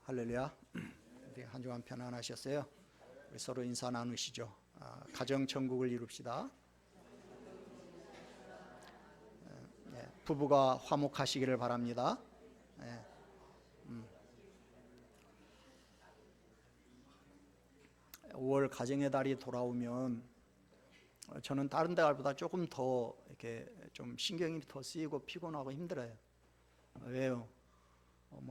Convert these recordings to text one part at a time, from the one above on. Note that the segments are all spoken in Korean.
할렐루야. 우리 한 주간 편안하셨어요? 우리 서로 인사 나누시죠. 가정 천국을 이룹시다. 부부가 화목하시기를 바랍니다. 5월 가정의 달이 돌아오면 저는 다른 달보다 조금 더 이렇게 좀 신경이 더 쓰이고 피곤하고 힘들어요. 왜요?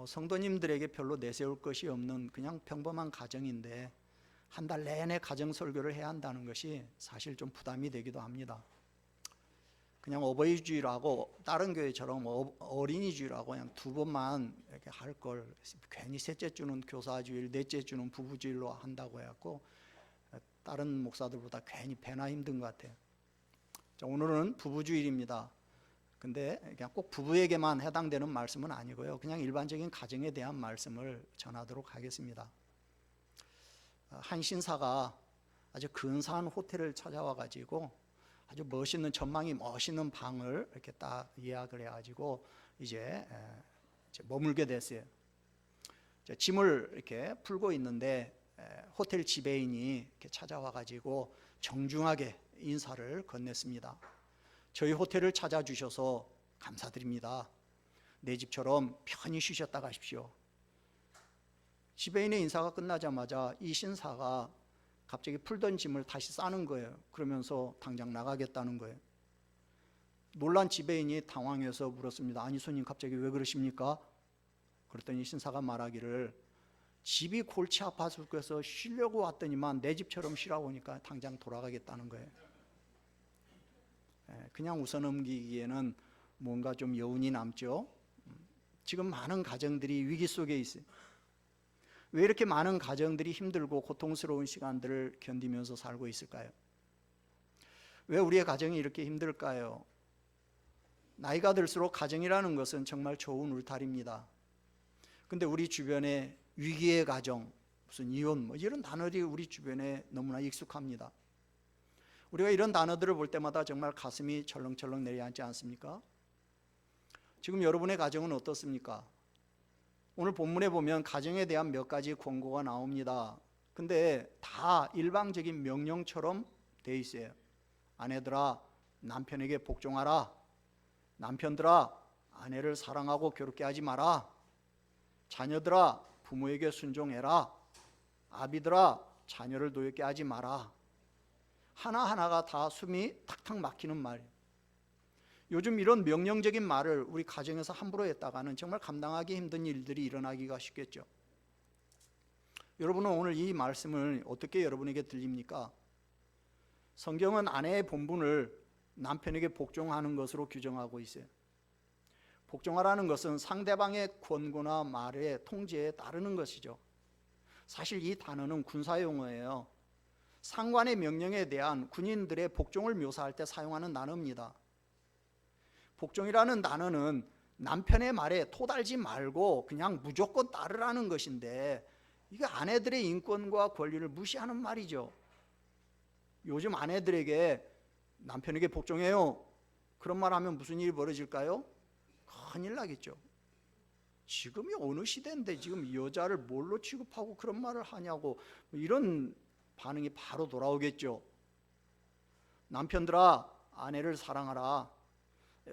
성도님들에게 별로 내세울 것이 없는 그냥 평범한 가정인데 한 달 내내 가정 설교를 해야 한다는 것이 사실 좀 부담이 되기도 합니다. 그냥 어버이 주일하고 다른 교회처럼 어린이 주일하고 그냥 두 번만 이렇게 할 걸 괜히 셋째 주는 교사 주일, 넷째 주는 부부 주일로 한다고 해갖고 다른 목사들보다 괜히 배나 힘든 것 같아요. 자, 오늘은 부부 주일입니다. 근데 그냥 꼭 부부에게만 해당되는 말씀은 아니고요. 그냥 일반적인 가정에 대한 말씀을 전하도록 하겠습니다. 한 신사가 아주 근사한 호텔을 찾아와 가지고 아주 멋있는 전망이 멋있는 방을 이렇게 딱 예약을 해가지고 이제 머물게 됐어요. 짐을 이렇게 풀고 있는데 호텔 지배인이 이렇게 찾아와 가지고 정중하게 인사를 건넸습니다. 저희 호텔을 찾아주셔서 감사드립니다. 내 집처럼 편히 쉬셨다 가십시오. 지배인의 인사가 끝나자마자 이 신사가 갑자기 풀던 짐을 다시 싸는 거예요. 그러면서 당장 나가겠다는 거예요. 놀란 지배인이 당황해서 물었습니다. 아니 손님 갑자기 왜 그러십니까? 그랬더니 신사가 말하기를 집이 골치 아파서 그래서 쉬려고 왔더니만 내 집처럼 쉬라고 하니까 당장 돌아가겠다는 거예요. 그냥 웃어넘기기에는 뭔가 좀 여운이 남죠. 지금 많은 가정들이 위기 속에 있어요. 왜 이렇게 많은 가정들이 힘들고 고통스러운 시간들을 견디면서 살고 있을까요? 왜 우리의 가정이 이렇게 힘들까요? 나이가 들수록 가정이라는 것은 정말 좋은 울타리입니다. 근데 우리 주변에 위기의 가정, 무슨 이혼 이런 단어들이 우리 주변에 너무나 익숙합니다. 우리가 이런 단어들을 볼 때마다 정말 가슴이 철렁철렁 내려앉지 않습니까? 지금 여러분의 가정은 어떻습니까? 오늘 본문에 보면 가정에 대한 몇 가지 권고가 나옵니다. 근데 다 일방적인 명령처럼 돼 있어요. 아내들아 남편에게 복종하라. 남편들아 아내를 사랑하고 괴롭게 하지 마라. 자녀들아 부모에게 순종해라. 아비들아 자녀를 노엽게 하지 마라. 하나하나가 다 숨이 탁탁 막히는 말이에요. 요즘 이런 명령적인 말을 우리 가정에서 함부로 했다가는 정말 감당하기 힘든 일들이 일어나기가 쉽겠죠. 여러분은 오늘 이 말씀을 어떻게 여러분에게 들립니까? 성경은 아내의 본분을 남편에게 복종하는 것으로 규정하고 있어요. 복종하라는 것은 상대방의 권고나 말의 통제에 따르는 것이죠. 사실 이 단어는 군사용어예요. 상관의 명령에 대한 군인들의 복종을 묘사할 때 사용하는 단어입니다. 복종이라는 단어는 남편의 말에 토달지 말고 그냥 무조건 따르라는 것인데 이게 아내들의 인권과 권리를 무시하는 말이죠. 요즘 아내들에게 남편에게 복종해요. 그런 말 하면 무슨 일이 벌어질까요? 큰일 나겠죠. 지금이 어느 시대인데 지금 여자를 뭘로 취급하고 그런 말을 하냐고 이런 반응이 바로 돌아오겠죠. 남편들아 아내를 사랑하라.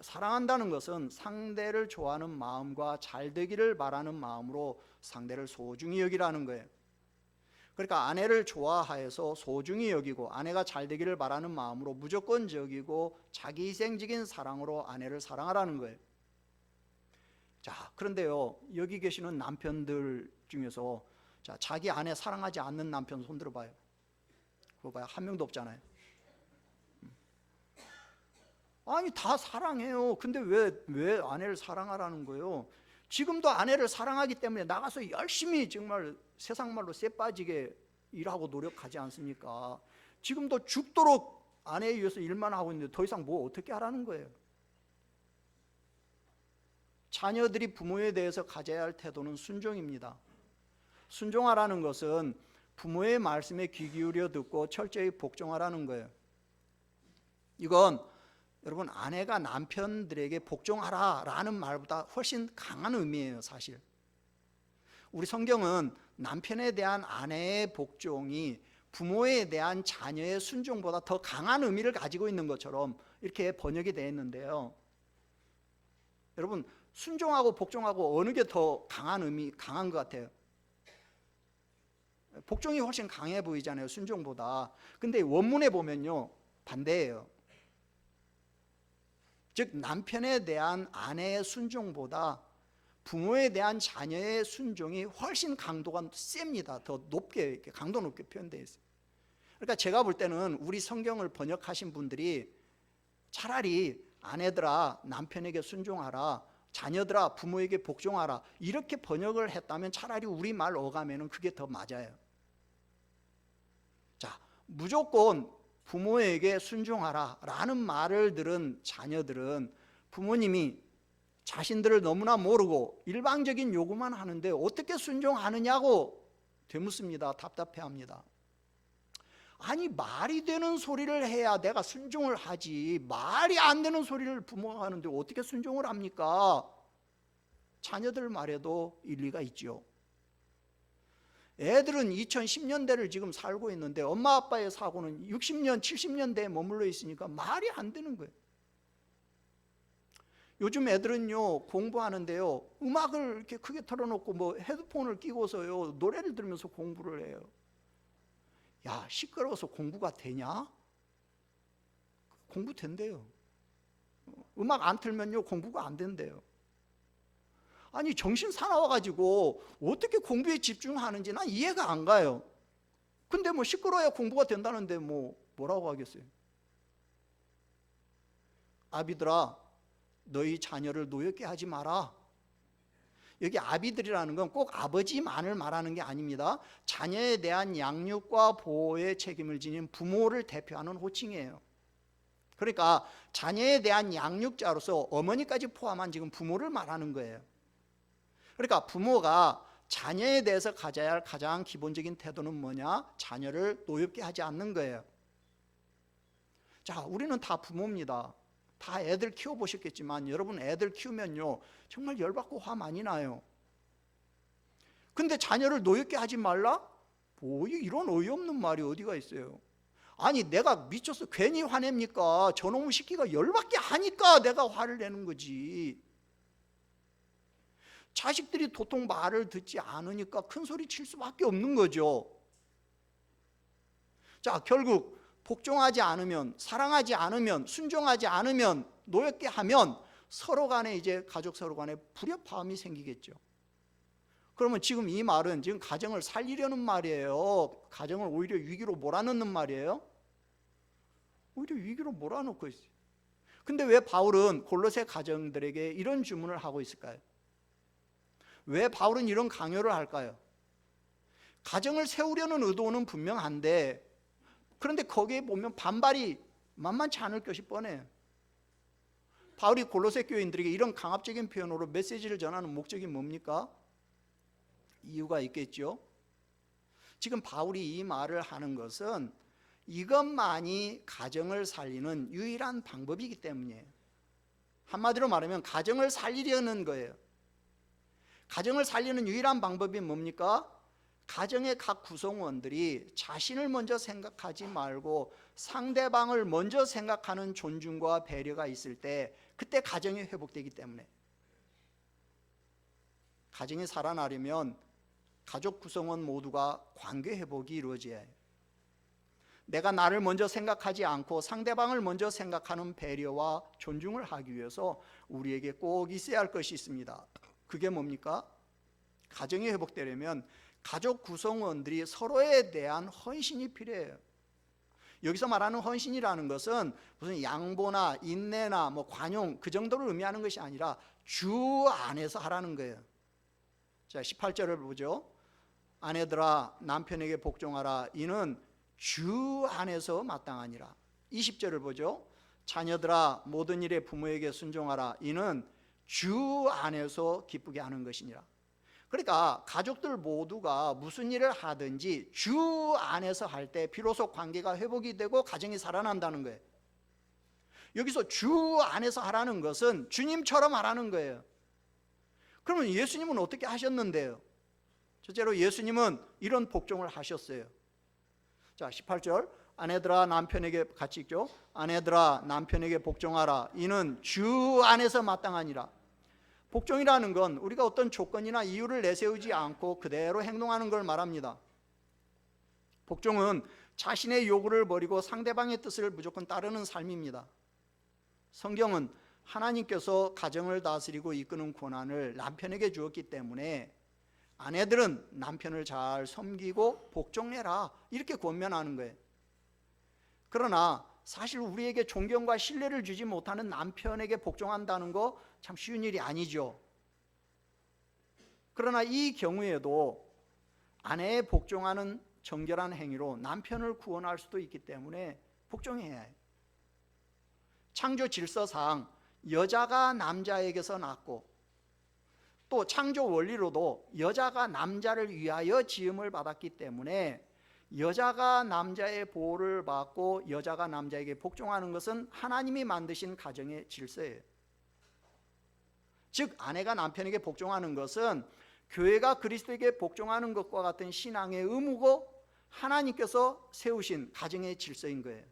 사랑한다는 것은 상대를 좋아하는 마음과 잘 되기를 바라는 마음으로 상대를 소중히 여기라는 거예요. 그러니까 아내를 좋아하여서 소중히 여기고 아내가 잘 되기를 바라는 마음으로 무조건적이고 자기희생적인 사랑으로 아내를 사랑하라는 거예요. 자, 그런데요 여기 계시는 남편들 중에서 자기 아내 사랑하지 않는 남편 손 들어봐요. 그거 봐요. 한 명도 없잖아요. 아니 다 사랑해요. 근데 왜 아내를 사랑하라는 거예요? 지금도 아내를 사랑하기 때문에 나가서 열심히 정말 세상 말로 쇠 빠지게 일하고 노력하지 않습니까? 지금도 죽도록 아내에 의해서 일만 하고 있는데 더 이상 뭐 어떻게 하라는 거예요? 자녀들이 부모에 대해서 가져야 할 태도는 순종입니다. 순종하라는 것은 부모의 말씀에 귀 기울여 듣고 철저히 복종하라는 거예요. 이건 여러분 아내가 남편들에게 복종하라 라는 말보다 훨씬 강한 의미예요. 사실 우리 성경은 남편에 대한 아내의 복종이 부모에 대한 자녀의 순종보다 더 강한 의미를 가지고 있는 것처럼 이렇게 번역이 되어 있는데요. 여러분, 순종하고 복종하고 어느 게 더 강한 것 같아요? 복종이 훨씬 강해 보이잖아요, 순종보다. 근데 원문에 보면요, 반대예요. 즉 남편에 대한 아내의 순종보다 부모에 대한 자녀의 순종이 훨씬 강도가 셉니다. 더 높게, 강도 높게 표현되어 있어요. 그러니까 제가 볼 때는 우리 성경을 번역하신 분들이 차라리 아내들아 남편에게 순종하라, 자녀들아 부모에게 복종하라, 이렇게 번역을 했다면 차라리 우리말 어감에는 그게 더 맞아요. 자, 무조건 부모에게 순종하라 라는 말을 들은 자녀들은 부모님이 자신들을 너무나 모르고 일방적인 요구만 하는데 어떻게 순종하느냐고 되묻습니다. 답답해합니다. 아니, 말이 되는 소리를 해야 내가 순종을 하지, 말이 안 되는 소리를 부모가 하는데 어떻게 순종을 합니까? 자녀들 말에도 일리가 있죠. 애들은 2010년대를 지금 살고 있는데 엄마 아빠의 사고는 60년, 70년대에 머물러 있으니까 말이 안 되는 거예요. 요즘 애들은요, 공부하는데요, 음악을 이렇게 크게 틀어놓고 뭐 헤드폰을 끼고서요, 노래를 들으면서 공부를 해요. 야, 시끄러워서 공부가 되냐? 공부 된대요. 음악 안 틀면요, 공부가 안 된대요. 아니, 정신 사나워가지고 어떻게 공부에 집중하는지 난 이해가 안 가요. 근데 뭐 시끄러워야 공부가 된다는데 뭐라고 하겠어요? 아비들아, 너희 자녀를 노엽게 하지 마라. 여기 아비들이라는 건 꼭 아버지만을 말하는 게 아닙니다. 자녀에 대한 양육과 보호의 책임을 지닌 부모를 대표하는 호칭이에요. 그러니까 자녀에 대한 양육자로서 어머니까지 포함한 지금 부모를 말하는 거예요. 그러니까 부모가 자녀에 대해서 가져야 할 가장 기본적인 태도는 뭐냐? 자녀를 노엽게 하지 않는 거예요. 자, 우리는 다 부모입니다. 다 애들 키워보셨겠지만 여러분 애들 키우면요, 정말 열받고 화 많이 나요. 근데 자녀를 노엽게 하지 말라? 이런 어이없는 말이 어디가 있어요? 아니, 내가 미쳐서 괜히 화냅니까? 저놈의 새끼가 열받게 하니까 내가 화를 내는 거지. 자식들이 도통 말을 듣지 않으니까 큰 소리 칠 수밖에 없는 거죠. 자, 결국 복종하지 않으면, 사랑하지 않으면, 순종하지 않으면, 노엽게 하면 서로 간에 이제 가족 서로 간에 불협화음이 생기겠죠. 그러면 지금 이 말은 지금 가정을 살리려는 말이에요? 가정을 오히려 위기로 몰아넣는 말이에요? 오히려 위기로 몰아넣고 있어요. 근데 왜 바울은 골로새 가정들에게 이런 주문을 하고 있을까요? 왜 바울은 이런 강요를 할까요? 가정을 세우려는 의도는 분명한데, 그런데 거기에 보면 반발이 만만치 않을 것이 뻔해요. 바울이 골로새 교인들에게 이런 강압적인 표현으로 메시지를 전하는 목적이 뭡니까? 이유가 있겠죠. 지금 바울이 이 말을 하는 것은 이것만이 가정을 살리는 유일한 방법이기 때문이에요. 한마디로 말하면 가정을 살리려는 거예요. 가정을 살리는 유일한 방법이 뭡니까? 가정의 각 구성원들이 자신을 먼저 생각하지 말고 상대방을 먼저 생각하는 존중과 배려가 있을 때, 그때 가정이 회복되기 때문에. 가정이 살아나려면 가족 구성원 모두가 관계 회복이 이루어져야 해요. 내가 나를 먼저 생각하지 않고 상대방을 먼저 생각하는 배려와 존중을 하기 위해서 우리에게 꼭 있어야 할 것이 있습니다. 그게 뭡니까? 가정이 회복되려면 가족 구성원들이 서로에 대한 헌신이 필요해요. 여기서 말하는 헌신이라는 것은 무슨 양보나 인내나 관용 그 정도를 의미하는 것이 아니라 주 안에서 하라는 거예요. 자, 18절을 보죠. 아내들아 남편에게 복종하라, 이는 주 안에서 마땅하니라. 20절을 보죠. 자녀들아 모든 일에 부모에게 순종하라, 이는 주 안에서 기쁘게 하는 것이니라. 그러니까 가족들 모두가 무슨 일을 하든지 주 안에서 할 때 비로소 관계가 회복이 되고 가정이 살아난다는 거예요. 여기서 주 안에서 하라는 것은 주님처럼 하라는 거예요. 그러면 예수님은 어떻게 하셨는데요? 첫째로 예수님은 이런 복종을 하셨어요. 자, 18절 아내들아 남편에게 같이 읽죠. 아내들아 남편에게 복종하라. 이는 주 안에서 마땅하니라. 복종이라는 건 우리가 어떤 조건이나 이유를 내세우지 않고 그대로 행동하는 걸 말합니다. 복종은 자신의 요구를 버리고 상대방의 뜻을 무조건 따르는 삶입니다. 성경은 하나님께서 가정을 다스리고 이끄는 권한을 남편에게 주었기 때문에 아내들은 남편을 잘 섬기고 복종해라 이렇게 권면하는 거예요. 그러나 사실 우리에게 존경과 신뢰를 주지 못하는 남편에게 복종한다는 거 참 쉬운 일이 아니죠. 그러나 이 경우에도 아내에 복종하는 정결한 행위로 남편을 구원할 수도 있기 때문에 복종해야 해요. 창조 질서상 여자가 남자에게서 났고 또 창조 원리로도 여자가 남자를 위하여 지음을 받았기 때문에 여자가 남자의 보호를 받고 여자가 남자에게 복종하는 것은 하나님이 만드신 가정의 질서예요. 즉 아내가 남편에게 복종하는 것은 교회가 그리스도에게 복종하는 것과 같은 신앙의 의무고 하나님께서 세우신 가정의 질서인 거예요.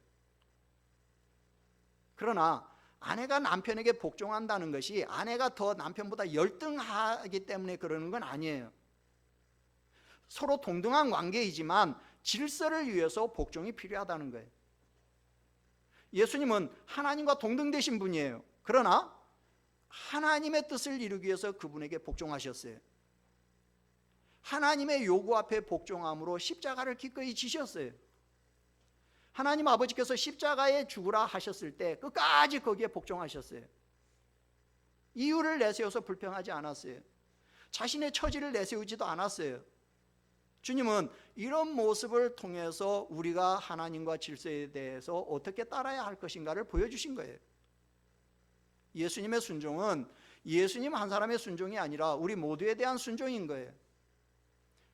그러나 아내가 남편에게 복종한다는 것이 아내가 더 남편보다 열등하기 때문에 그러는 건 아니에요. 서로 동등한 관계이지만 질서를 위해서 복종이 필요하다는 거예요. 예수님은 하나님과 동등되신 분이에요. 그러나 하나님의 뜻을 이루기 위해서 그분에게 복종하셨어요. 하나님의 요구 앞에 복종함으로 십자가를 기꺼이 지셨어요. 하나님 아버지께서 십자가에 죽으라 하셨을 때 끝까지 거기에 복종하셨어요. 이유를 내세워서 불평하지 않았어요. 자신의 처지를 내세우지도 않았어요. 주님은 이런 모습을 통해서 우리가 하나님과 질서에 대해서 어떻게 따라야 할 것인가를 보여주신 거예요. 예수님의 순종은 예수님 한 사람의 순종이 아니라 우리 모두에 대한 순종인 거예요.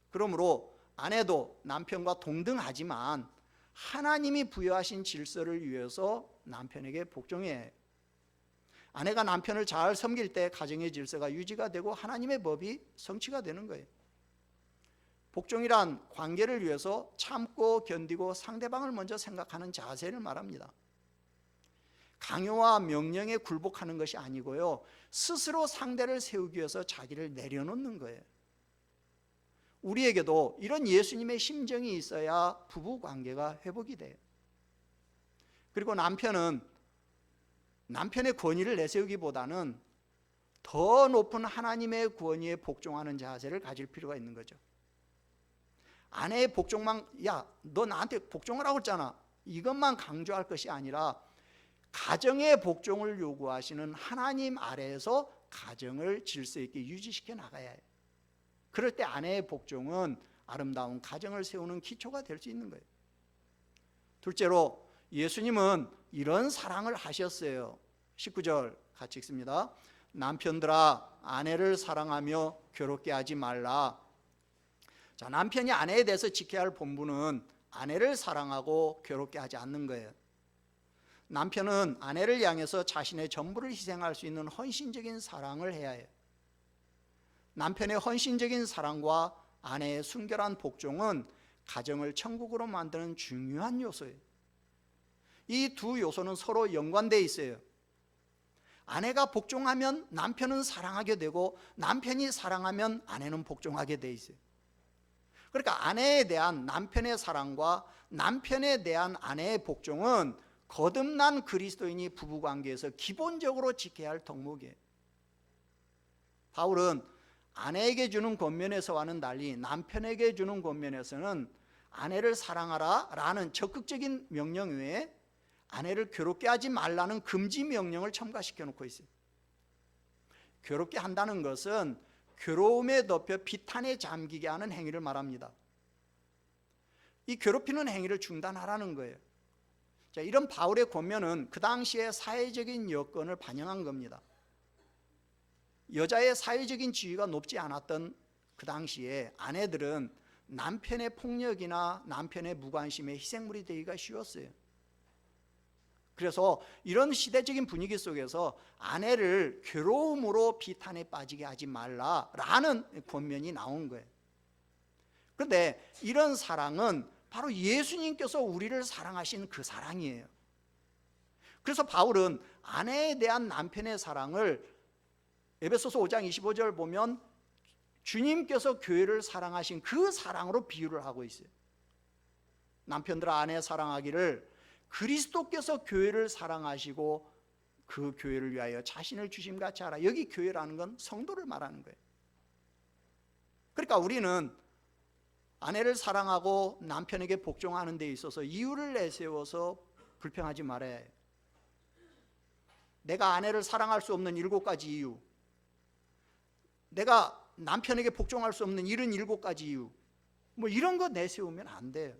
그러므로 아내도 남편과 동등하지만 하나님이 부여하신 질서를 위해서 남편에게 복종해야 해요. 아내가 남편을 잘 섬길 때 가정의 질서가 유지가 되고 하나님의 법이 성취가 되는 거예요. 복종이란 관계를 위해서 참고 견디고 상대방을 먼저 생각하는 자세를 말합니다. 강요와 명령에 굴복하는 것이 아니고요, 스스로 상대를 세우기 위해서 자기를 내려놓는 거예요. 우리에게도 이런 예수님의 심정이 있어야 부부 관계가 회복이 돼요. 그리고 남편은 남편의 권위를 내세우기보다는 더 높은 하나님의 권위에 복종하는 자세를 가질 필요가 있는 거죠. 아내의 복종만, 야, 너 나한테 복종하라고 했잖아, 이것만 강조할 것이 아니라 가정의 복종을 요구하시는 하나님 아래에서 가정을 질서 있게 유지시켜 나가야 해요. 그럴 때 아내의 복종은 아름다운 가정을 세우는 기초가 될 수 있는 거예요. 둘째로 예수님은 이런 사랑을 하셨어요. 19절 같이 읽습니다. 남편들아 아내를 사랑하며 괴롭게 하지 말라. 자, 남편이 아내에 대해서 지켜야 할 본분은 아내를 사랑하고 괴롭게 하지 않는 거예요. 남편은 아내를 향해서 자신의 전부를 희생할 수 있는 헌신적인 사랑을 해야 해요. 남편의 헌신적인 사랑과 아내의 순결한 복종은 가정을 천국으로 만드는 중요한 요소예요. 이 두 요소는 서로 연관되어 있어요. 아내가 복종하면 남편은 사랑하게 되고 남편이 사랑하면 아내는 복종하게 되어 있어요. 그러니까 아내에 대한 남편의 사랑과 남편에 대한 아내의 복종은 거듭난 그리스도인이 부부관계에서 기본적으로 지켜야 할 덕목이에요. 바울은 아내에게 주는 권면에서와는 달리 남편에게 주는 권면에서는 아내를 사랑하라 라는 적극적인 명령 외에 아내를 괴롭게 하지 말라는 금지 명령을 첨가시켜 놓고 있어요. 괴롭게 한다는 것은 괴로움에 덮여 비탄에 잠기게 하는 행위를 말합니다. 이 괴롭히는 행위를 중단하라는 거예요. 자, 이런 바울의 권면은 그 당시의 사회적인 여건을 반영한 겁니다. 여자의 사회적인 지위가 높지 않았던 그 당시에 아내들은 남편의 폭력이나 남편의 무관심에 희생물이 되기가 쉬웠어요. 그래서 이런 시대적인 분위기 속에서 아내를 괴로움으로 비탄에 빠지게 하지 말라라는 권면이 나온 거예요. 그런데 이런 사랑은 바로 예수님께서 우리를 사랑하신 그 사랑이에요. 그래서 바울은 아내에 대한 남편의 사랑을 에베소서 5장 25절 보면 주님께서 교회를 사랑하신 그 사랑으로 비유를 하고 있어요. 남편들아 아내 사랑하기를 그리스도께서 교회를 사랑하시고 그 교회를 위하여 자신을 주심같이 하라. 여기 교회라는 건 성도를 말하는 거예요. 그러니까 우리는 아내를 사랑하고 남편에게 복종하는 데 있어서 이유를 내세워서 불평하지 말아야 해요. 내가 아내를 사랑할 수 없는 7가지 이유, 내가 남편에게 복종할 수 없는 77가지 이유, 뭐 이런 거 내세우면 안 돼요.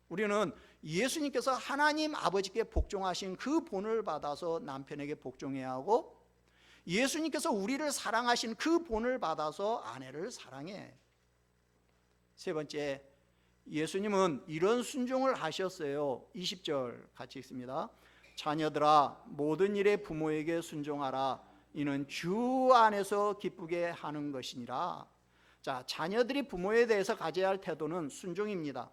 우리는 예수님께서 하나님 아버지께 복종하신 그 본을 받아서 남편에게 복종해야 하고, 예수님께서 우리를 사랑하신 그 본을 받아서 아내를 사랑해. 세 번째, 예수님은 이런 순종을 하셨어요. 20절 같이 읽습니다. 자녀들아 모든 일에 부모에게 순종하라. 이는 주 안에서 기쁘게 하는 것이니라. 자, 자녀들이 부모에 대해서 가져야 할 태도는 순종입니다.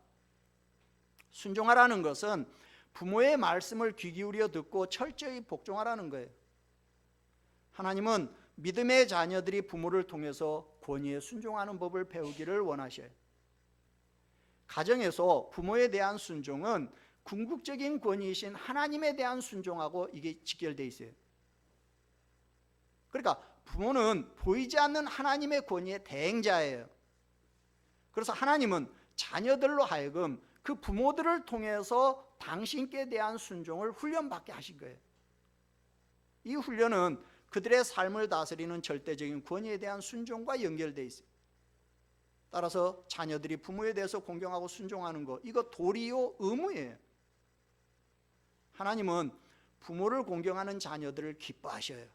순종하라는 것은 부모의 말씀을 귀 기울여 듣고 철저히 복종하라는 거예요. 하나님은 믿음의 자녀들이 부모를 통해서 권위에 순종하는 법을 배우기를 원하셔요. 가정에서 부모에 대한 순종은 궁극적인 권위이신 하나님에 대한 순종하고 이게 직결되어 있어요. 그러니까 부모는 보이지 않는 하나님의 권위의 대행자예요. 그래서 하나님은 자녀들로 하여금 그 부모들을 통해서 당신께 대한 순종을 훈련받게 하신 거예요. 이 훈련은 그들의 삶을 다스리는 절대적인 권위에 대한 순종과 연결되어 있어요. 따라서 자녀들이 부모에 대해서 공경하고 순종하는 것, 이거 도리요 의무예요. 하나님은 부모를 공경하는 자녀들을 기뻐하셔요.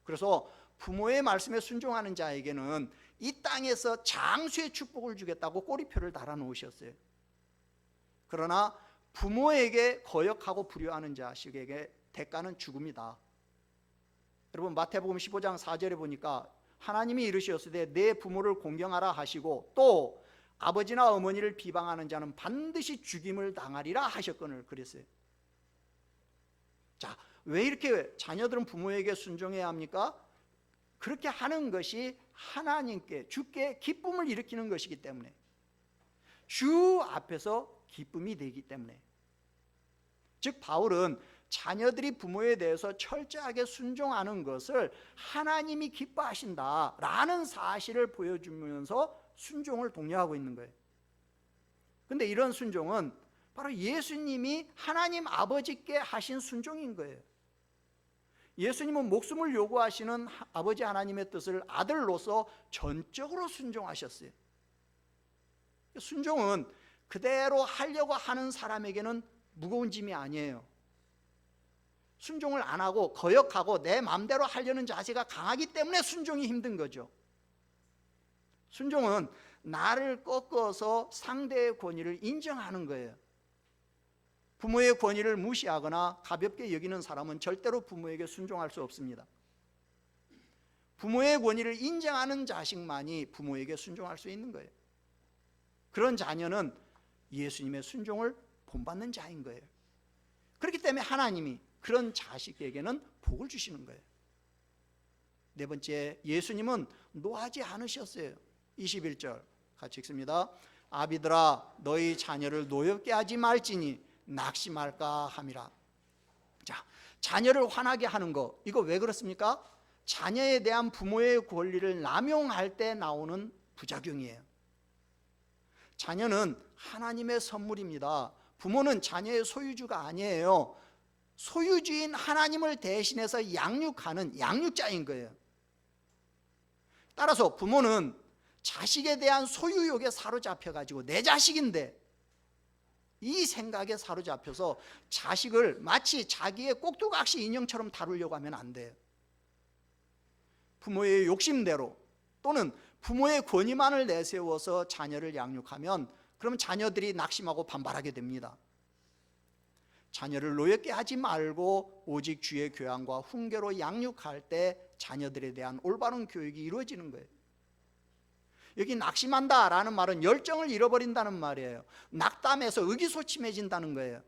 그래서 부모의 말씀에 순종하는 자에게는 이 땅에서 장수의 축복을 주겠다고 꼬리표를 달아놓으셨어요. 그러나 부모에게 거역하고 불효하는 자식에게 대가는 죽음이다. 여러분 마태복음 15장 4절에 보니까 하나님이 이르셨으되 내 부모를 공경하라 하시고 또 아버지나 어머니를 비방하는 자는 반드시 죽임을 당하리라 하셨거늘 그랬어요. 자, 왜 이렇게 자녀들은 부모에게 순종해야 합니까? 그렇게 하는 것이 하나님께 주께 기쁨을 일으키는 것이기 때문에, 주 앞에서 기쁨이 되기 때문에. 즉 바울은 자녀들이 부모에 대해서 철저하게 순종하는 것을 하나님이 기뻐하신다라는 사실을 보여주면서 순종을 독려하고 있는 거예요. 그런데 이런 순종은 바로 예수님이 하나님 아버지께 하신 순종인 거예요. 예수님은 목숨을 요구하시는 아버지 하나님의 뜻을 아들로서 전적으로 순종하셨어요. 순종은 그대로 하려고 하는 사람에게는 무거운 짐이 아니에요. 순종을 안 하고 거역하고 내 마음대로 하려는 자세가 강하기 때문에 순종이 힘든 거죠. 순종은 나를 꺾어서 상대의 권위를 인정하는 거예요. 부모의 권위를 무시하거나 가볍게 여기는 사람은 절대로 부모에게 순종할 수 없습니다. 부모의 권위를 인정하는 자식만이 부모에게 순종할 수 있는 거예요. 그런 자녀는 예수님의 순종을 본받는 자인 거예요. 그렇기 때문에 하나님이 그런 자식에게는 복을 주시는 거예요. 네 번째, 예수님은 노하지 않으셨어요. 21절 같이 읽습니다. 아비들아 너희 자녀를 노엽게 하지 말지니 낙심할까 함이라. 자, 자녀를 화나게 하는 거, 이거 왜 그렇습니까? 자녀에 대한 부모의 권리를 남용할 때 나오는 부작용이에요. 자녀는 하나님의 선물입니다. 부모는 자녀의 소유주가 아니에요. 소유주인 하나님을 대신해서 양육하는 양육자인 거예요. 따라서 부모는 자식에 대한 소유욕에 사로잡혀가지고 내 자식인데 이 생각에 사로잡혀서 자식을 마치 자기의 꼭두각시 인형처럼 다루려고 하면 안 돼요. 부모의 욕심대로 또는 부모의 권위만을 내세워서 자녀를 양육하면 그럼 자녀들이 낙심하고 반발하게 됩니다. 자녀를 노엽게 하지 말고 오직 주의 교양과 훈계로 양육할 때 자녀들에 대한 올바른 교육이 이루어지는 거예요. 여기 낙심한다라는 말은 열정을 잃어버린다는 말이에요. 낙담해서 의기소침해진다는 거예요.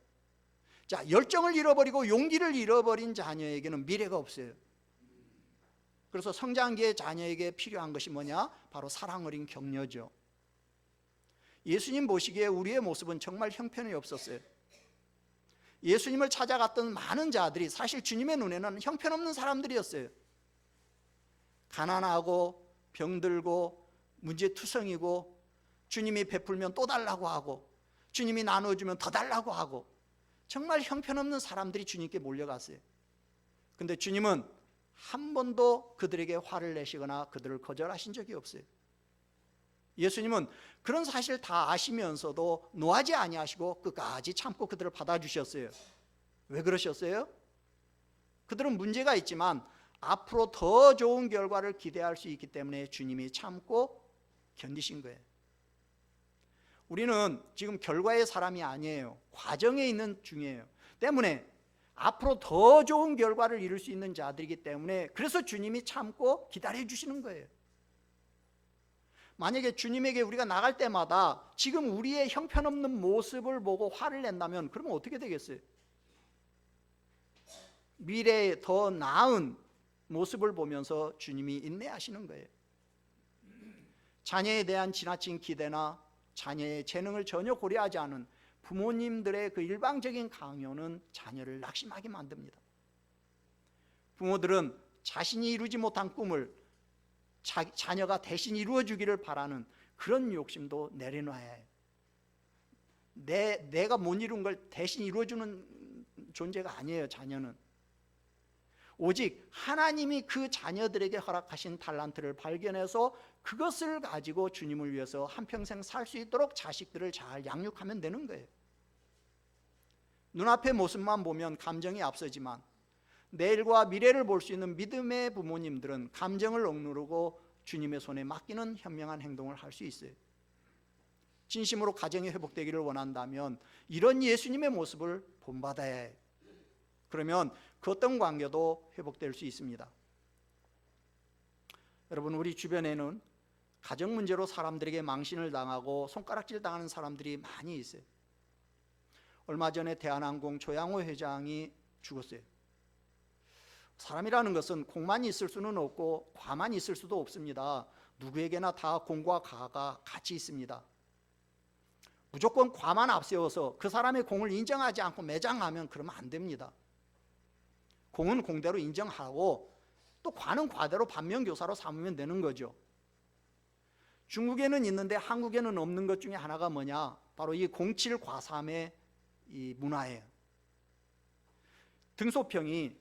자, 열정을 잃어버리고 용기를 잃어버린 자녀에게는 미래가 없어요. 그래서 성장기의 자녀에게 필요한 것이 뭐냐? 바로 사랑 어린 격려죠. 예수님 보시기에 우리의 모습은 정말 형편이 없었어요. 예수님을 찾아갔던 많은 자들이 사실 주님의 눈에는 형편없는 사람들이었어요. 가난하고 병들고 문제투성이고, 주님이 베풀면 또 달라고 하고, 주님이 나눠주면 더 달라고 하고, 정말 형편없는 사람들이 주님께 몰려갔어요. 근데 주님은 한 번도 그들에게 화를 내시거나 그들을 거절하신 적이 없어요. 예수님은 그런 사실 다 아시면서도 노하지 아니하시고 끝까지 참고 그들을 받아주셨어요. 왜 그러셨어요? 그들은 문제가 있지만 앞으로 더 좋은 결과를 기대할 수 있기 때문에 주님이 참고 견디신 거예요. 우리는 지금 결과의 사람이 아니에요. 과정에 있는 중이에요. 때문에 앞으로 더 좋은 결과를 이룰 수 있는 자들이기 때문에 그래서 주님이 참고 기다려 주시는 거예요. 만약에 주님에게 우리가 나갈 때마다 지금 우리의 형편없는 모습을 보고 화를 낸다면 그러면 어떻게 되겠어요? 미래에 더 나은 모습을 보면서 주님이 인내하시는 거예요. 자녀에 대한 지나친 기대나 자녀의 재능을 전혀 고려하지 않은 부모님들의 그 일방적인 강요는 자녀를 낙심하게 만듭니다. 부모들은 자신이 이루지 못한 꿈을 자녀가 대신 이루어주기를 바라는 그런 욕심도 내려놔야 해요. 내가 못 이룬 걸 대신 이루어주는 존재가 아니에요. 자녀는 오직 하나님이 그 자녀들에게 허락하신 달란트를 발견해서 그것을 가지고 주님을 위해서 한평생 살 수 있도록 자식들을 잘 양육하면 되는 거예요. 눈앞의 모습만 보면 감정이 앞서지만 내일과 미래를 볼 수 있는 믿음의 부모님들은 감정을 억누르고 주님의 손에 맡기는 현명한 행동을 할 수 있어요. 진심으로 가정이 회복되기를 원한다면 이런 예수님의 모습을 본받아야 해요. 그러면 그 어떤 관계도 회복될 수 있습니다. 여러분, 우리 주변에는 가정 문제로 사람들에게 망신을 당하고 손가락질 당하는 사람들이 많이 있어요. 얼마 전에 대한항공 조양호 회장이 죽었어요. 사람이라는 것은 공만 있을 수는 없고 과만 있을 수도 없습니다. 누구에게나 다 공과 과가 같이 있습니다. 무조건 과만 앞세워서 그 사람의 공을 인정하지 않고 매장하면 그러면 안 됩니다. 공은 공대로 인정하고 또 과는 과대로 반면교사로 삼으면 되는 거죠. 중국에는 있는데 한국에는 없는 것 중에 하나가 뭐냐? 바로 이 공칠과삼의 이 문화예요. 등소평이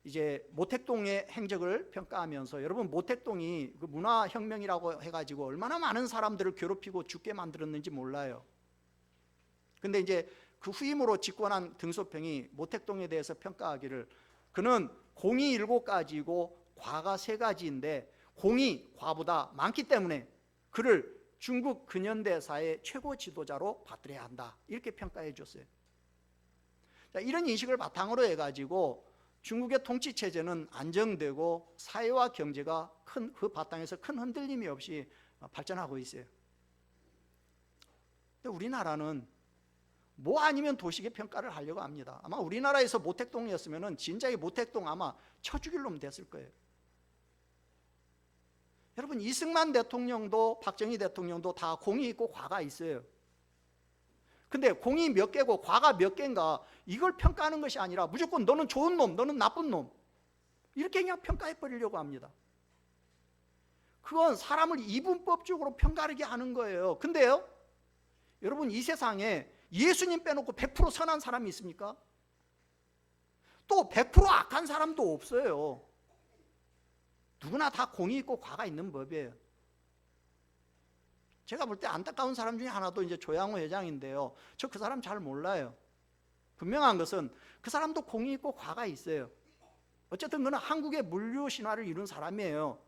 이제 모택동의 행적을 평가하면서, 여러분 모택동이 그 문화혁명이라고 해가지고 얼마나 많은 사람들을 괴롭히고 죽게 만들었는지 몰라요. 근데 이제 그 후임으로 집권한 등소평이 모택동에 대해서 평가하기를, 그는 공이 7가지이고 과가 3가지인데 공이 과보다 많기 때문에 그를 중국 근현대사의 최고 지도자로 받들어야 한다, 이렇게 평가해 줬어요. 자, 이런 인식을 바탕으로 해가지고 중국의 통치 체제는 안정되고 사회와 경제가 그 바탕에서 큰 흔들림이 없이 발전하고 있어요. 근데 우리나라는 뭐 아니면 도식의 평가를 하려고 합니다. 아마 우리나라에서 모택동이었으면 진작에 모택동 아마 쳐 죽일 놈 됐을 거예요. 여러분, 이승만 대통령도 박정희 대통령도 다 공이 있고 과가 있어요. 근데 공이 몇 개고 과가 몇 개인가, 이걸 평가하는 것이 아니라 무조건 너는 좋은 놈, 너는 나쁜 놈, 이렇게 그냥 평가해 버리려고 합니다. 그건 사람을 이분법적으로 평가하게 하는 거예요. 근데요, 여러분, 이 세상에 예수님 빼놓고 100% 선한 사람이 있습니까? 또 100% 악한 사람도 없어요. 누구나 다 공이 있고 과가 있는 법이에요. 제가 볼 때 안타까운 사람 중에 하나도 이제 조양호 회장인데요, 저 그 사람 잘 몰라요. 분명한 것은 그 사람도 공이 있고 과가 있어요. 어쨌든 그는 한국의 물류 신화를 이룬 사람이에요.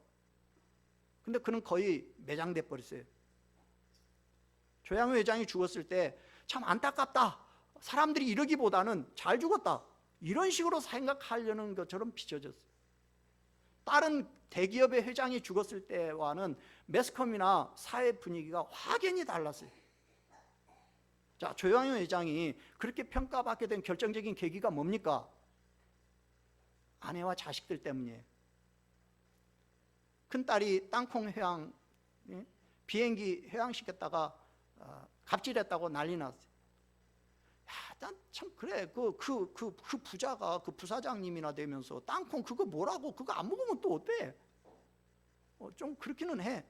근데 그는 거의 매장돼 버렸어요. 조양호 회장이 죽었을 때 참 안타깝다, 사람들이 이러기보다는 잘 죽었다, 이런 식으로 생각하려는 것처럼 비춰졌어요. 다른 대기업의 회장이 죽었을 때와는 매스컴이나 사회 분위기가 확연히 달랐어요. 자, 조양현 회장이 그렇게 평가받게 된 결정적인 계기가 뭡니까? 아내와 자식들 때문이에요. 큰딸이 땅콩 회항, 비행기 회항시켰다가 갑질했다고 난리 났어요. 야, 난 참 그래. 그 부자가 그 부사장님이나 되면서 땅콩 그거 뭐라고, 그거 안 먹으면 또 어때? 좀 그렇기는 해.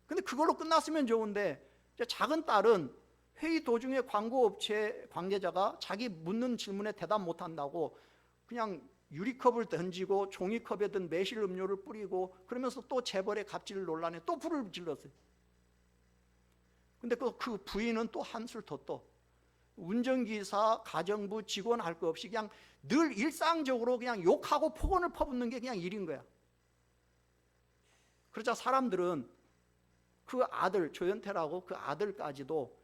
근데 그걸로 끝났으면 좋은데, 작은 딸은 회의 도중에 광고업체 관계자가 자기 묻는 질문에 대답 못한다고 그냥 유리컵을 던지고 종이컵에 든 매실 음료를 뿌리고, 그러면서 또 재벌의 갑질 논란에 또 불을 질렀어요. 근데 그 부인은 또 한술 더 떠. 운전기사, 가정부, 직원 할 거 없이 그냥 늘 일상적으로 그냥 욕하고 폭언을 퍼붓는 게 그냥 일인 거야. 그러자 사람들은 그 아들, 조현태라고 그 아들까지도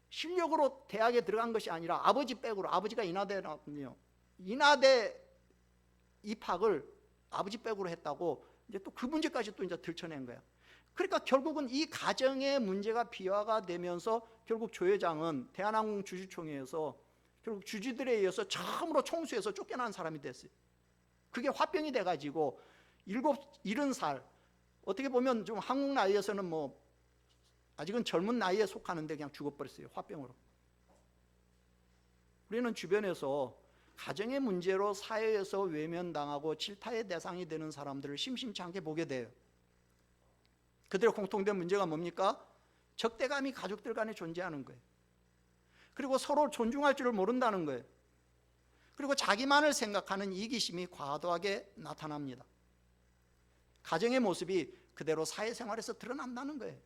실력으로 대학에 들어간 것이 아니라 아버지 백으로, 아버지가 인하대거든요. 인하대 입학을 아버지 백으로 했다고 이제 또 그 문제까지 또 이제 들춰낸 거야. 그러니까 결국은 이 가정의 문제가 비화가 되면서 결국 조 회장은 대한항공 주주총회에서 결국 주주들에 의해서 처음으로 총수에서 쫓겨난 사람이 됐어요. 그게 화병이 돼가지고 70살, 어떻게 보면 좀 한국 나이에서는 뭐 아직은 젊은 나이에 속하는데 그냥 죽어버렸어요. 화병으로. 우리는 주변에서 가정의 문제로 사회에서 외면당하고 질타의 대상이 되는 사람들을 심심치 않게 보게 돼요. 그들의 공통된 문제가 뭡니까? 적대감이 가족들 간에 존재하는 거예요. 그리고 서로 존중할 줄을 모른다는 거예요. 그리고 자기만을 생각하는 이기심이 과도하게 나타납니다. 가정의 모습이 그대로 사회생활에서 드러난다는 거예요.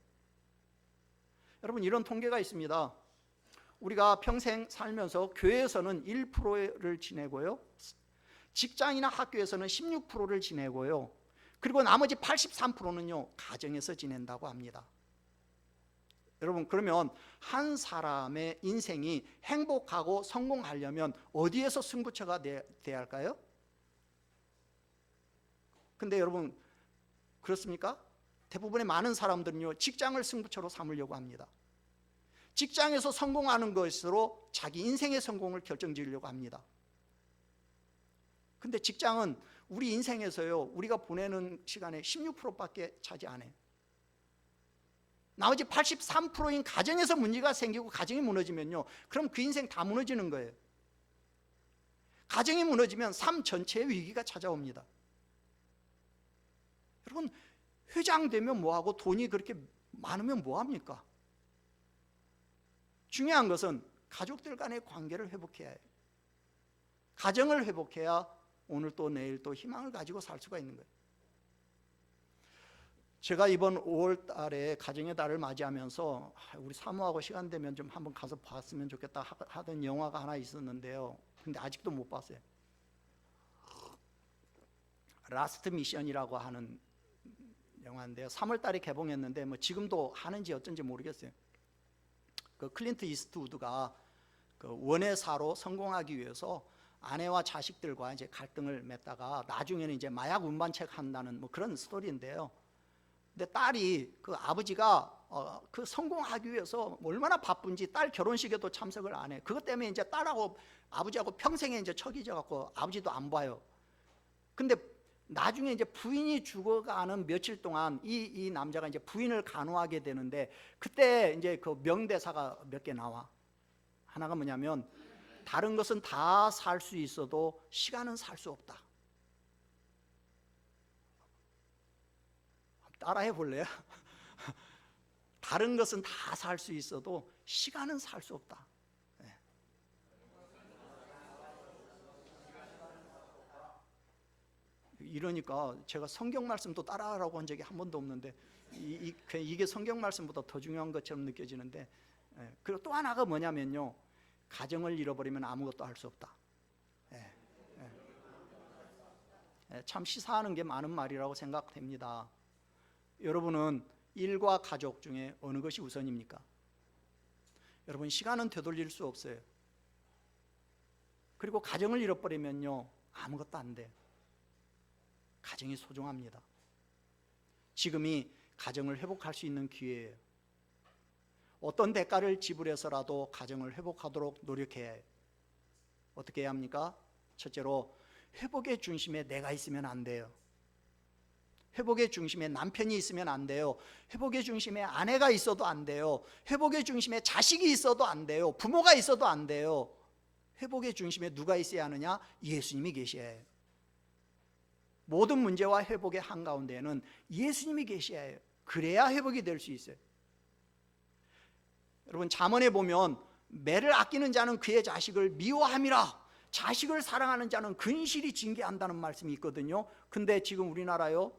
여러분, 이런 통계가 있습니다. 우리가 평생 살면서 교회에서는 1%를 지내고요, 직장이나 학교에서는 16%를 지내고요, 그리고 나머지 83%는요 가정에서 지낸다고 합니다. 여러분, 그러면 한 사람의 인생이 행복하고 성공하려면 어디에서 승부처가 돼야 할까요? 근데 여러분, 그렇습니까? 대부분의 많은 사람들은요 직장을 승부처로 삼으려고 합니다. 직장에서 성공하는 것으로 자기 인생의 성공을 결정지으려고 합니다. 근데 직장은 우리 인생에서요 우리가 보내는 시간의 16%밖에 차지 안 해요. 나머지 83%인 가정에서 문제가 생기고 가정이 무너지면요, 그럼 그 인생 다 무너지는 거예요. 가정이 무너지면 삶 전체의 위기가 찾아옵니다. 여러분, 회장 되면 뭐하고 돈이 그렇게 많으면 뭐합니까? 중요한 것은 가족들 간의 관계를 회복해야 해요. 가정을 회복해야 오늘 또 내일 또 희망을 가지고 살 수가 있는 거예요. 제가 이번 5월 달에 가정의 달을 맞이하면서 우리 사모하고 시간 되면 좀 한번 가서 봤으면 좋겠다 하던 영화가 하나 있었는데요, 근데 아직도 못 봤어요. 라스트 미션이라고 하는 영화인데요, 3월 달에 개봉했는데 뭐 지금도 하는지 어쩐지 모르겠어요. 그 클린트 이스트우드가 그 원회사로 성공하기 위해서 아내와 자식들과 이제 갈등을 맺다가 나중에는 이제 마약 운반책 한다는 뭐 그런 스토리인데요. 근데 딸이 그 아버지가 그 성공하기 위해서 얼마나 바쁜지 딸 결혼식에도 참석을 안 해. 그것 때문에 이제 딸하고 아버지하고 평생에 이제 척이져 갖고 아버지도 안 봐요. 근데 나중에 이제 부인이 죽어가는 며칠 동안 이 남자가 이제 부인을 간호하게 되는데, 그때 이제 그 명대사가 몇 개 나와. 하나가 뭐냐면, 다른 것은 다 살 수 있어도 시간은 살 수 없다. 따라해 볼래요? 다른 것은 다 살 수 있어도 시간은 살 수 없다. 이러니까 제가 성경 말씀도 따라하라고 한 적이 한 번도 없는데 이게 성경 말씀보다 더 중요한 것처럼 느껴지는데, 그리고 또 하나가 뭐냐면요, 가정을 잃어버리면 아무것도 할 수 없다. 참 시사하는 게 많은 말이라고 생각됩니다. 여러분은 일과 가족 중에 어느 것이 우선입니까? 여러분, 시간은 되돌릴 수 없어요. 그리고 가정을 잃어버리면요 아무것도 안 돼요. 가정이 소중합니다. 지금이 가정을 회복할 수 있는 기회예요. 어떤 대가를 지불해서라도 가정을 회복하도록 노력해야 해요. 어떻게 해야 합니까? 첫째로 회복의 중심에 내가 있으면 안 돼요. 회복의 중심에 남편이 있으면 안 돼요. 회복의 중심에 아내가 있어도 안 돼요. 회복의 중심에 자식이 있어도 안 돼요. 부모가 있어도 안 돼요. 회복의 중심에 누가 있어야 하느냐? 예수님이 계셔야 해요. 모든 문제와 회복의 한가운데에는 예수님이 계셔야 해요. 그래야 회복이 될 수 있어요. 여러분, 잠언에 보면 매를 아끼는 자는 그의 자식을 미워함이라, 자식을 사랑하는 자는 근실이 징계한다는 말씀이 있거든요. 근데 지금 우리나라요,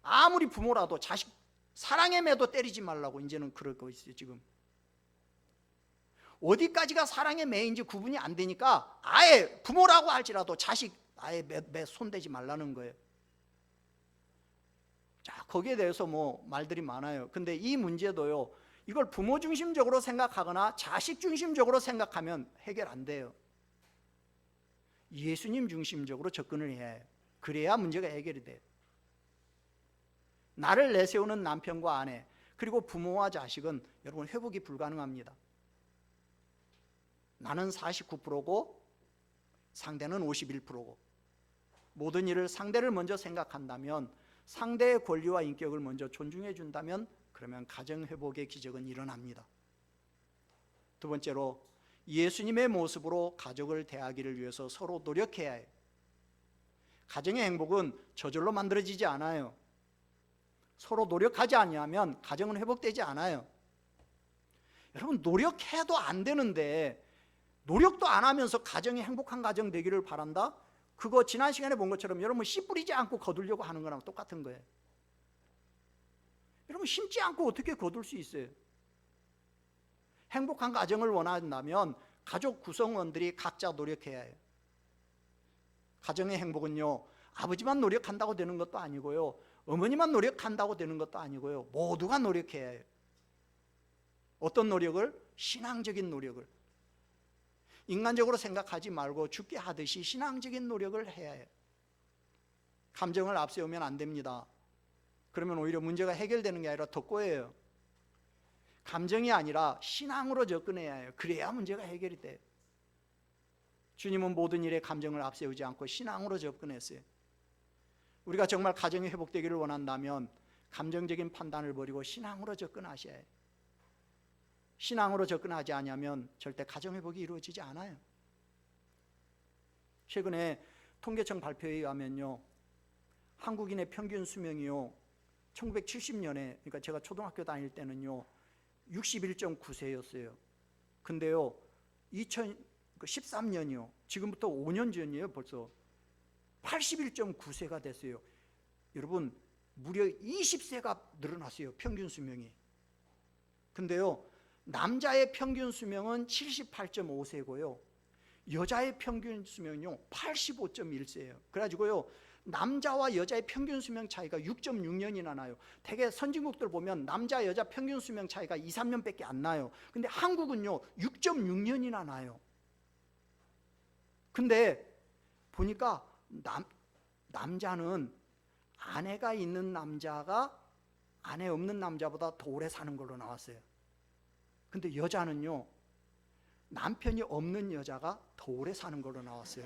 아무리 부모라도 자식 사랑의 매도 때리지 말라고 이제는 그럴 거 있어요. 지금 어디까지가 사랑의 매인지 구분이 안 되니까 아예 부모라고 할지라도 자식 아예 매 손대지 말라는 거예요. 자, 거기에 대해서 뭐 말들이 많아요. 근데 이 문제도요, 이걸 부모 중심적으로 생각하거나 자식 중심적으로 생각하면 해결 안 돼요. 예수님 중심적으로 접근을 해야 해요. 그래야 문제가 해결이 돼요. 나를 내세우는 남편과 아내, 그리고 부모와 자식은 여러분 회복이 불가능합니다. 나는 49%고 상대는 51%고 모든 일을 상대를 먼저 생각한다면, 상대의 권리와 인격을 먼저 존중해 준다면, 그러면 가정 회복의 기적은 일어납니다. 두 번째로 예수님의 모습으로 가족을 대하기를 위해서 서로 노력해야 해요. 가정의 행복은 저절로 만들어지지 않아요. 서로 노력하지 않으면 가정은 회복되지 않아요. 여러분, 노력해도 안 되는데 노력도 안 하면서 가정이 행복한 가정 되기를 바란다? 그거 지난 시간에 본 것처럼 여러분 씨 뿌리지 않고 거두려고 하는 거랑 똑같은 거예요. 여러분, 심지 않고 어떻게 거둘 수 있어요? 행복한 가정을 원한다면 가족 구성원들이 각자 노력해야 해요. 가정의 행복은요, 아버지만 노력한다고 되는 것도 아니고요, 어머니만 노력한다고 되는 것도 아니고요, 모두가 노력해야 해요. 어떤 노력을? 신앙적인 노력을. 인간적으로 생각하지 말고 죽게 하듯이 신앙적인 노력을 해야 해요. 감정을 앞세우면 안 됩니다. 그러면 오히려 문제가 해결되는 게 아니라 더 꼬여요. 감정이 아니라 신앙으로 접근해야 해요. 그래야 문제가 해결이 돼요. 주님은 모든 일에 감정을 앞세우지 않고 신앙으로 접근했어요. 우리가 정말 가정이 회복되기를 원한다면 감정적인 판단을 버리고 신앙으로 접근하셔야 해요. 신앙으로 접근하지 않으면 절대 가정 회복이 이루어지지 않아요. 최근에 통계청 발표에 의하면요, 한국인의 평균 수명이요, 1970년에, 그러니까 제가 초등학교 다닐 때는요 61.9세였어요. 근데요 2013년이요, 지금부터 5년 전이에요. 벌써 81.9세가 됐어요. 여러분, 무려 20세가 늘어났어요, 평균 수명이. 근데요, 남자의 평균 수명은 78.5세고요 여자의 평균 수명은요 85.1세예요. 그래가지고요, 남자와 여자의 평균 수명 차이가 6.6년이나 나요. 대개 선진국들 보면 남자 여자 평균 수명 차이가 2, 3년밖에 안 나요. 근데 한국은요 6.6년이나 나요. 근데 보니까 남자는 아내가 있는 남자가 아내 없는 남자보다 더 오래 사는 걸로 나왔어요. 근데 여자는요, 남편이 없는 여자가 더 오래 사는 걸로 나왔어요.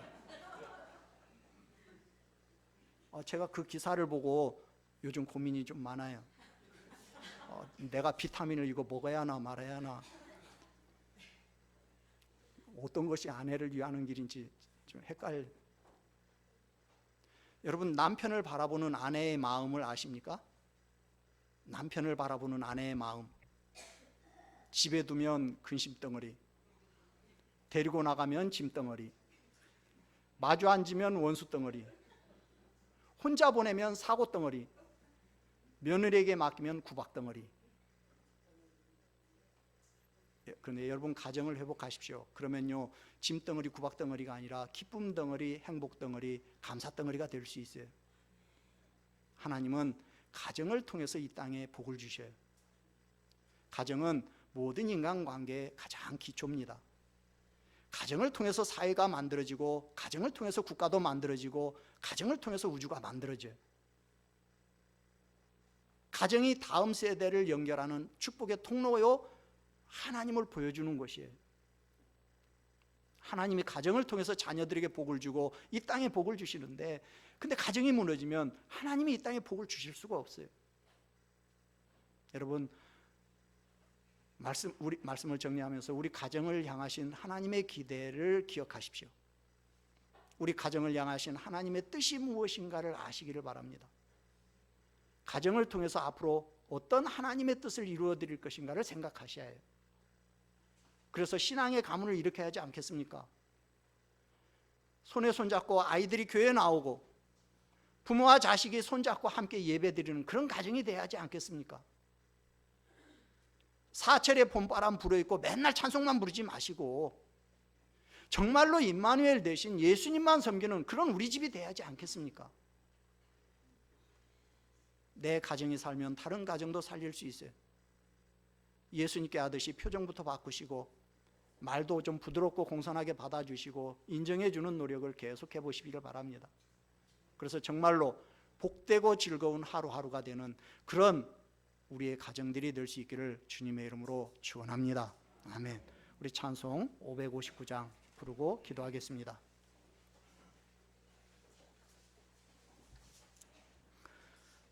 제가 그 기사를 보고 요즘 고민이 좀 많아요. 내가 비타민을 이거 먹어야 하나 말아야 하나, 어떤 것이 아내를 위하는 길인지 좀 헷갈려. 여러분, 남편을 바라보는 아내의 마음을 아십니까? 남편을 바라보는 아내의 마음. 집에 두면 근심덩어리, 데리고 나가면 짐덩어리, 마주 앉으면 원수덩어리, 혼자 보내면 사고덩어리, 며느리에게 맡기면 구박덩어리. 그런데 여러분, 가정을 회복하십시오. 그러면요, 짐덩어리, 구박덩어리가 아니라 기쁨덩어리, 행복덩어리, 감사덩어리가 될 수 있어요. 하나님은 가정을 통해서 이 땅에 복을 주셔요. 가정은 모든 인간관계의 가장 기초입니다. 가정을 통해서 사회가 만들어지고, 가정을 통해서 국가도 만들어지고, 가정을 통해서 우주가 만들어져요. 가정이 다음 세대를 연결하는 축복의 통로요, 하나님을 보여주는 것이에요. 하나님이 가정을 통해서 자녀들에게 복을 주고 이 땅에 복을 주시는데, 근데 가정이 무너지면 하나님이 이 땅에 복을 주실 수가 없어요. 여러분, 말씀을 정리하면서 우리 가정을 향하신 하나님의 기대를 기억하십시오. 우리 가정을 향하신 하나님의 뜻이 무엇인가를 아시기를 바랍니다. 가정을 통해서 앞으로 어떤 하나님의 뜻을 이루어 드릴 것인가를 생각하셔야 해요. 그래서 신앙의 가문을 일으켜야 하지 않겠습니까? 손에 손잡고 아이들이 교회에 나오고 부모와 자식이 손잡고 함께 예배드리는 그런 가정이 돼야 하지 않겠습니까? 사철에 봄바람 불어있고 맨날 찬송만 부르지 마시고 정말로 임마누엘 대신 예수님만 섬기는 그런 우리 집이 돼야 하지 않겠습니까? 내 가정이 살면 다른 가정도 살릴 수 있어요. 예수님께 하듯이 표정부터 바꾸시고 말도 좀 부드럽고 공손하게 받아주시고 인정해주는 노력을 계속해 보시기를 바랍니다. 그래서 정말로 복되고 즐거운 하루하루가 되는 그런 우리의 가정들이 될 수 있기를 주님의 이름으로 축원합니다. 아멘. 우리 찬송 559장 부르고 기도하겠습니다.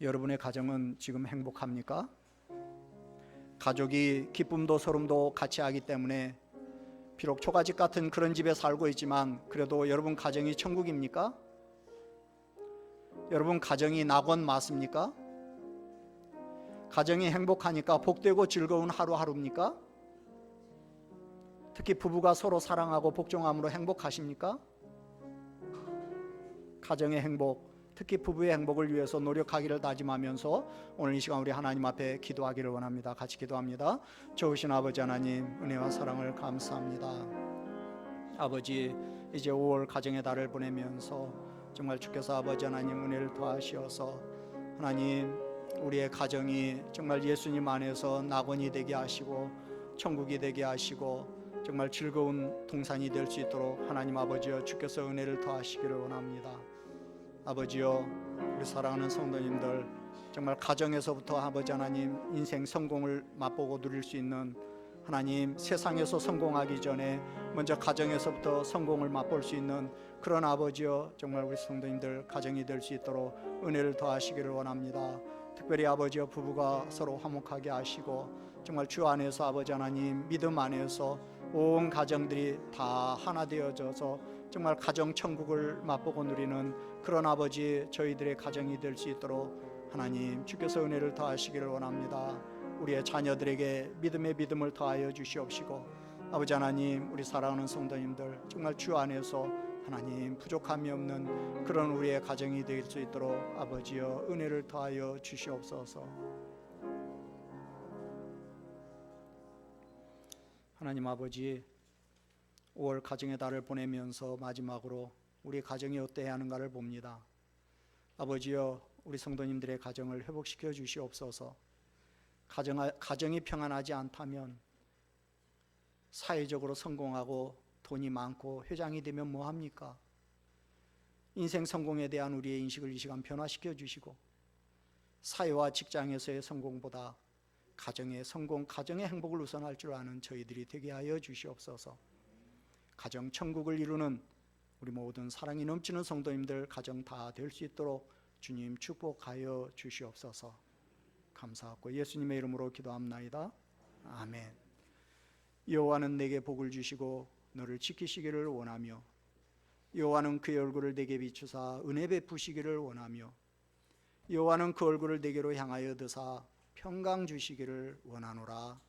여러분의 가정은 지금 행복합니까? 가족이 기쁨도 서름도 같이 하기 때문에 비록 초가집 같은 그런 집에 살고 있지만 그래도 여러분 가정이 천국입니까? 여러분 가정이 낙원 맞습니까? 가정이 행복하니까 복되고 즐거운 하루하루입니까? 특히 부부가 서로 사랑하고 복종함으로 행복하십니까? 가정의 행복, 특히 부부의 행복을 위해서 노력하기를 다짐하면서 오늘 이 시간 우리 하나님 앞에 기도하기를 원합니다. 같이 기도합니다. 좋으신 아버지 하나님, 은혜와 사랑을 감사합니다. 아버지, 이제 5월 가정의 달을 보내면서 정말 주께서 아버지 하나님 은혜를 더하시어서 하나님 우리의 가정이 정말 예수님 안에서 낙원이 되게 하시고 천국이 되게 하시고 정말 즐거운 동산이 될 수 있도록 하나님 아버지여 주께서 은혜를 더하시기를 원합니다. 아버지여, 우리 사랑하는 성도님들 정말 가정에서부터 아버지 하나님 인생 성공을 맛보고 누릴 수 있는 하나님 세상에서 성공하기 전에 먼저 가정에서부터 성공을 맛볼 수 있는 그런 아버지여 정말 우리 성도님들 가정이 될 수 있도록 은혜를 더하시기를 원합니다. 특별히 아버지여 부부가 서로 화목하게 하시고 정말 주 안에서 아버지 하나님 믿음 안에서 온 가정들이 다 하나 되어져서 정말 가정 천국을 맛보고 누리는 그런 아버지 저희들의 가정이 될 수 있도록 하나님 주께서 은혜를 더하시기를 원합니다. 우리의 자녀들에게 믿음의 믿음을 더하여 주시옵시고 아버지 하나님 우리 사랑하는 성도님들 정말 주 안에서 하나님 부족함이 없는 그런 우리의 가정이 될 수 있도록 아버지여 은혜를 더하여 주시옵소서. 하나님 아버지 5월 가정의 달을 보내면서 마지막으로 우리 가정이 어때야 하는가를 봅니다. 아버지여 우리 성도님들의 가정을 회복시켜 주시옵소서. 가정이 평안하지 않다면 사회적으로 성공하고 돈이 많고 회장이 되면 뭐합니까? 인생 성공에 대한 우리의 인식을 이 시간 변화시켜 주시고 사회와 직장에서의 성공보다 가정의 성공, 가정의 행복을 우선할 줄 아는 저희들이 되게 하여 주시옵소서. 가정 천국을 이루는 우리 모든 사랑이 넘치는 성도님들 가정 다 될 수 있도록 주님 축복하여 주시옵소서. 감사하고 예수님의 이름으로 기도합나이다. 아멘. 여호와는 내게 복을 주시고 너를 지키시기를 원하며 여호와는 그의 얼굴을 내게 비추사 은혜 베푸시기를 원하며 여호와는 그 얼굴을 내게로 향하여 드사 평강 주시기를 원하노라.